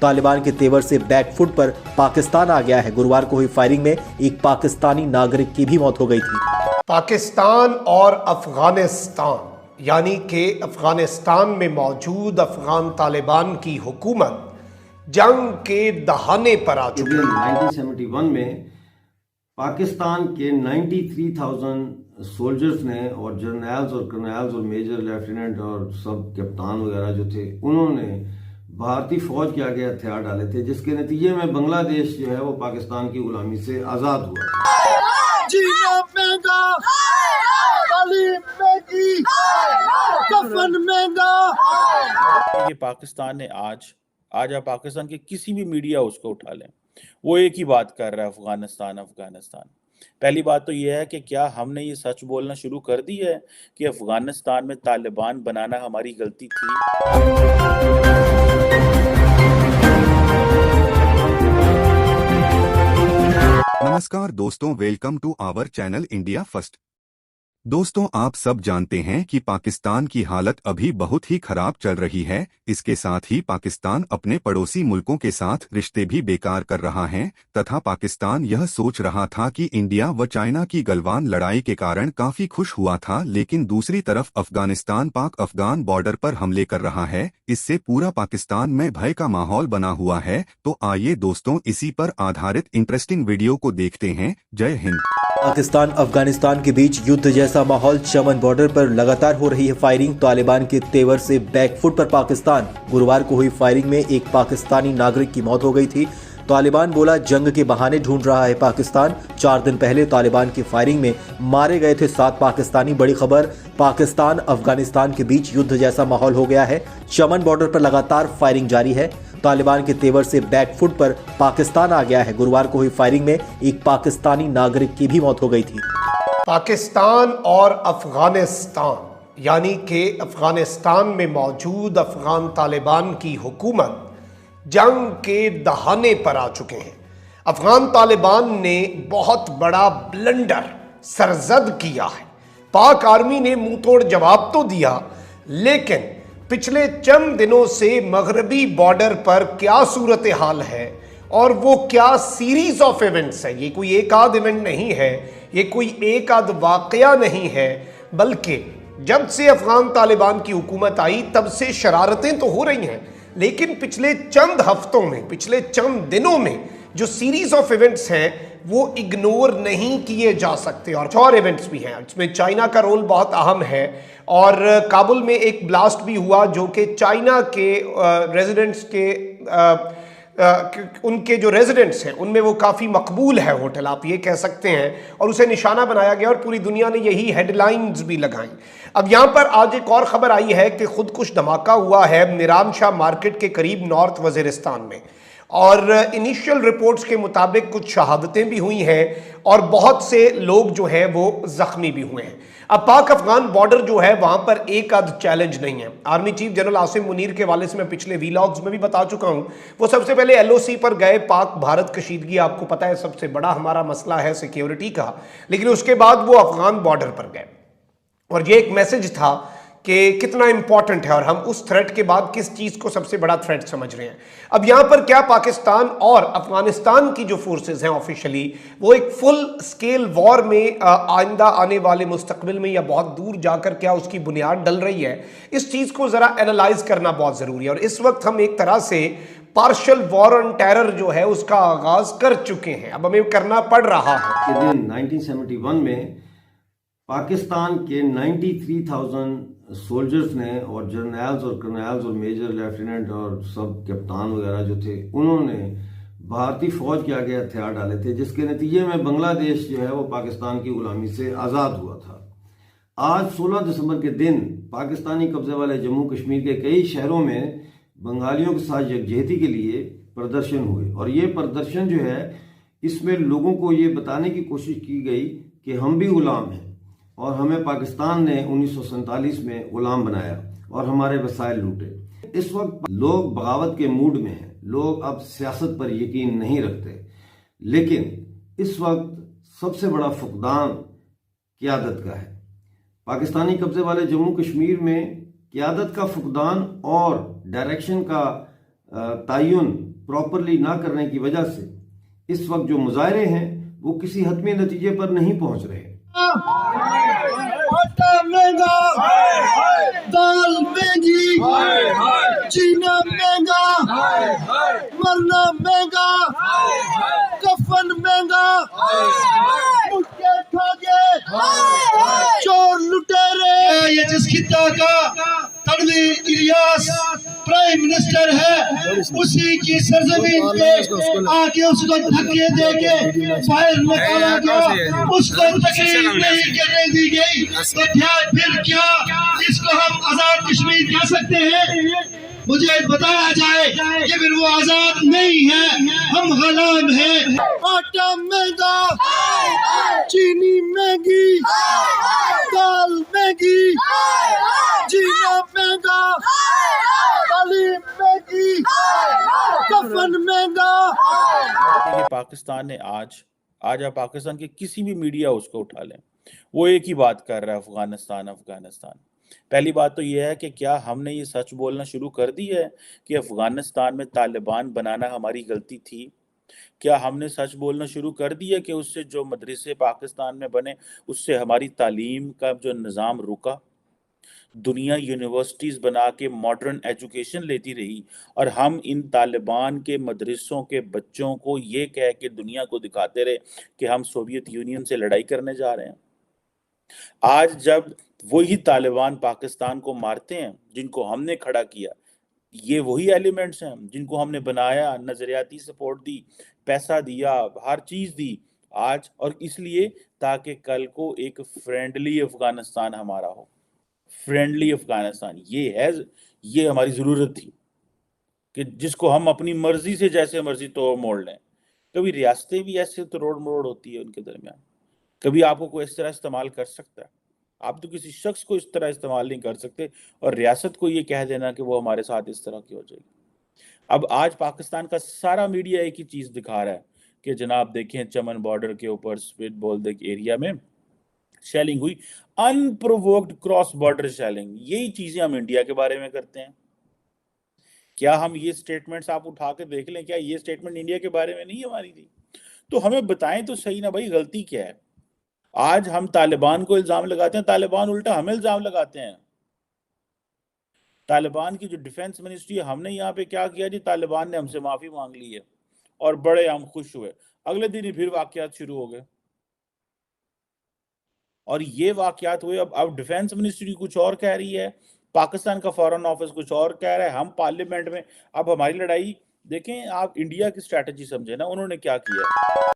तालिबान के तेवर से बैकफुट पर पाकिस्तान आ गया है। गुरुवार को हुई फायरिंग में एक पाकिस्तानी नागरिक की भी मौत हो गई थी। पाकिस्तान और अफगानिस्तान यानी कि अफगानिस्तान में मौजूद अफगान तालिबान की हुकूमत जंग के दहाने पर आ चुकी है। 1971 में पाकिस्तान के 93,000 सोल्जर्स ने और जर्नल्स और कर्नल्स और मेजर लेफ्टिनेंट और सब कप्तान वगैरह जो थे, उन्होंने भारतीय फौज के आगे हथियार डाले थे, जिसके नतीजे में बांग्लादेश जो है वो पाकिस्तान की गुलामी से आजाद हुआ। जीना महंगा, तालीम महंगी, कफन महंगा। ये पाकिस्तान ने आज आप पाकिस्तान के किसी भी मीडिया उसको उठा लें, वो एक ही बात कर रहा है, अफगानिस्तान अफगानिस्तान। पहली बात तो ये है कि क्या हमने ये सच बोलना शुरू कर दी है कि अफगानिस्तान में तालिबान बनाना हमारी गलती थी। नमस्कार दोस्तों, welcome to our channel India First. दोस्तों, आप सब जानते हैं कि पाकिस्तान की हालत अभी बहुत ही खराब चल रही है। इसके साथ ही पाकिस्तान अपने पड़ोसी मुल्कों के साथ रिश्ते भी बेकार कर रहा है तथा पाकिस्तान यह सोच रहा था कि इंडिया व चाइना की गलवान लड़ाई के कारण काफी खुश हुआ था, लेकिन दूसरी तरफ अफगानिस्तान पाक अफगान बॉर्डर पर हमले कर रहा है। इससे पूरा पाकिस्तान में भय का माहौल बना हुआ है। तो आइए दोस्तों, इसी पर आधारित इंटरेस्टिंग वीडियो को देखते हैं। जय हिंद। पाकिस्तान अफगानिस्तान के बीच युद्ध जैसा माहौल। चमन बॉर्डर पर लगातार हो रही है फायरिंग। तालिबान के तेवर से बैकफुट पर पाकिस्तान। गुरुवार को हुई फायरिंग में एक पाकिस्तानी नागरिक की मौत हो गई थी। तालिबान बोला जंग के बहाने ढूंढ रहा है पाकिस्तान। 4 दिन पहले तालिबान की फायरिंग में मारे गए थे 7 पाकिस्तानी। बड़ी खबर, पाकिस्तान अफगानिस्तान के बीच युद्ध जैसा माहौल हो गया है। चमन बॉर्डर पर लगातार फायरिंग जारी है। तालिबान के तेवर से बैकफुट पर पाकिस्तान आ गया है। गुरुवार को हुई फायरिंग में एक पाकिस्तानी नागरिक की भी मौत हो गई थी। पाकिस्तान और अफगानिस्तान यानी कि अफगानिस्तान में मौजूद अफगान तालिबान की हुकूमत जंग के दहाने पर आ चुके हैं। अफगान तालिबान ने बहुत बड़ा ब्लंडर सरजद किया है। पाक आर्मी ने मुंह तोड़ जवाब तो दिया, लेकिन पिछले चंद दिनों से मगरबी बॉर्डर पर क्या सूरत हाल है और वो क्या सीरीज ऑफ इवेंट्स है। ये कोई एक आध इवेंट नहीं है, ये कोई एक आध वाकया नहीं है, बल्कि जब से अफगान तालिबान की हुकूमत आई तब से शरारतें तो हो रही हैं, लेकिन पिछले चंद हफ्तों में, पिछले चंद दिनों में जो सीरीज ऑफ इवेंट्स हैं वो इग्नोर नहीं किए जा सकते। और इवेंट्स भी हैं, इसमें चाइना का रोल बहुत अहम है। और काबुल में एक ब्लास्ट भी हुआ जो कि चाइना के रेजिडेंट्स के उनके जो रेजिडेंट्स हैं उनमें वो काफ़ी मकबूल है होटल, आप ये कह सकते हैं, और उसे निशाना बनाया गया और पूरी दुनिया ने यही हेडलाइंस भी लगाई। अब यहाँ पर आज एक और खबर आई है कि खुदकुश धमाका हुआ है निराम शाह मार्केट के करीब नॉर्थ वजीरिस्तान में, और इनिशियल रिपोर्ट्स के मुताबिक कुछ शहादतें भी हुई हैं और बहुत से लोग जो हैं वो जख्मी भी हुए हैं। अब पाक अफगान बॉर्डर जो है वहां पर एक आध चैलेंज नहीं है। Army chief general Asim Munir के हवाले से मैं पिछले वीलॉग्स में भी बता चुका हूं। वो सबसे पहले एलओसी पर गए। पाक भारत कशीदगी आपको पता है सबसे बड़ा हमारा मसला है सिक्योरिटी का, लेकिन उसके बाद वो अफगान बॉर्डर पर गए और ये एक मैसेज था कि कितना इंपॉर्टेंट है और हम उस थ्रेट के बाद किस चीज को सबसे बड़ा थ्रेट समझ रहे हैं। अब यहां पर क्या पाकिस्तान और अफगानिस्तान की जो फोर्सेस हैं ऑफिशियली वो एक फुल स्केल वॉर में आइंदा आने वाले मुस्तकबिल में या बहुत दूर जाकर क्या उसकी बुनियाद डल रही है, इस चीज को जरा एनालाइज करना बहुत जरूरी है। और इस वक्त हम एक तरह से पार्शियल वॉर ऑन टेरर जो है उसका आगाज कर चुके हैं, अब हमें करना पड़ रहा है। 1971 में पाकिस्तान के 93,000 सोल्जर्स ने और जर्नल्स और कर्नल्स और मेजर लेफ्टिनेंट और सब कप्तान वगैरह जो थे, उन्होंने भारतीय फौज के आगे हथियार डाले थे, जिसके नतीजे में बांग्लादेश जो है वो पाकिस्तान की गुलामी से आज़ाद हुआ था। आज 16 दिसंबर के दिन पाकिस्तानी कब्जे वाले जम्मू कश्मीर के कई शहरों में बंगालियों के साथ यकजहती के लिए प्रदर्शन हुए, और ये प्रदर्शन जो है इसमें लोगों को ये बताने की कोशिश की गई कि हम भी गुलाम हैं और हमें पाकिस्तान ने 1947 में गुलाम बनाया और हमारे वसाइल लूटे। इस वक्त लोग बगावत के मूड में हैं, लोग अब सियासत पर यकीन नहीं रखते, लेकिन इस वक्त सबसे बड़ा फुकदान क़यादत का है। पाकिस्तानी कब्जे वाले जम्मू कश्मीर में क़यादत का फुकदान और डायरेक्शन का तयन प्रॉपरली ना करने की वजह से इस वक्त जो मुजाहरे हैं वो किसी हतमी नतीजे पर नहीं पहुंच रहे। आटा महंगा, दाल महंगी, जीना महंगा, मरना महंगा, कफन महंगा, मुक्के ठगे, चोर लुटेरे। ये जिस खिता का तड़वी इलियास प्राइम मिनिस्टर है, उसी की सरजमीन पे आके उसको धक्के देके बाहर निकाला गया, उसको तकलीफ नहीं करने दी गई, तो फिर क्या इसको हम आजाद कश्मीर कह सकते हैं? मुझे बताया जाए कि फिर वो आजाद नहीं है, हम गुलाम हैं। आटा महंगा, चीनी महंगी, दाल महंगी, जीना महंगा, तालीम महंगी, कफन महंगा। ये पाकिस्तान ने आज आप पाकिस्तान के किसी भी मीडिया उसको उठा लें, वो एक ही बात कर रहा है, अफगानिस्तान अफगानिस्तान। पहली बात तो यह है कि क्या हमने ये सच बोलना शुरू कर दी है कि अफगानिस्तान में तालिबान बनाना हमारी गलती थी? क्या हमने सच बोलना शुरू कर दिया कि उससे जो मदरसे पाकिस्तान में बने उससे हमारी तालीम का जो निज़ाम रुका? दुनिया यूनिवर्सिटीज़ बना के मॉडर्न एजुकेशन लेती रही और हम इन तालिबान के मदरसों के बच्चों को ये कह के दुनिया को दिखाते रहे कि हम सोवियत यूनियन से लड़ाई करने जा रहे हैं। आज जब वही तालिबान पाकिस्तान को मारते हैं जिनको हमने खड़ा किया, ये वही एलिमेंट्स हैं जिनको हमने बनाया, नजरियाती सपोर्ट दी, पैसा दिया, हर चीज दी आज, और इसलिए ताकि कल को एक फ्रेंडली अफगानिस्तान हमारा हो। फ्रेंडली अफगानिस्तान ये हमारी जरूरत थी कि जिसको हम अपनी मर्जी से जैसे मर्जी तोड़ मोड़ लें। कभी रियासतें भी ऐसे तोड़ मोड़ होती है उनके दरमियान, कभी आपको कोई इस तरह इस्तेमाल कर सकता है, आप तो किसी शख्स को इस तरह इस्तेमाल नहीं कर सकते और रियासत को ये कह देना कि वो हमारे साथ इस तरह की हो जाएगी। अब आज पाकिस्तान का सारा मीडिया एक ही चीज दिखा रहा है कि जनाब देखें चमन बॉर्डर के ऊपर स्पिट बोल्दक एरिया में शेलिंग हुई, अनप्रोवोक्ड क्रॉस बॉर्डर शेलिंग। यही चीजें हम इंडिया के बारे में करते हैं। क्या हम ये स्टेटमेंट्स आप उठा के देख लें, क्या ये स्टेटमेंट इंडिया के बारे में नहीं हमारी थी? तो हमें बताएं तो सही ना भाई, गलती क्या है? आज हम तालिबान को इल्जाम लगाते हैं, तालिबान उल्टा हमें इल्जाम लगाते हैं। तालिबान की जो डिफेंस मिनिस्ट्री है, हमने यहाँ पे क्या किया जी, तालिबान ने हमसे माफी मांग ली है और बड़े हम खुश हुए। अगले दिन ही फिर वाकयात शुरू हो गए और ये वाकयात हुए। अब डिफेंस मिनिस्ट्री कुछ और कह रही है, पाकिस्तान का फॉरेन ऑफिस कुछ और कह रहा है, हम पार्लियामेंट में। अब हमारी लड़ाई देखें, आप इंडिया की स्ट्रैटेजी समझे ना, उन्होंने क्या किया।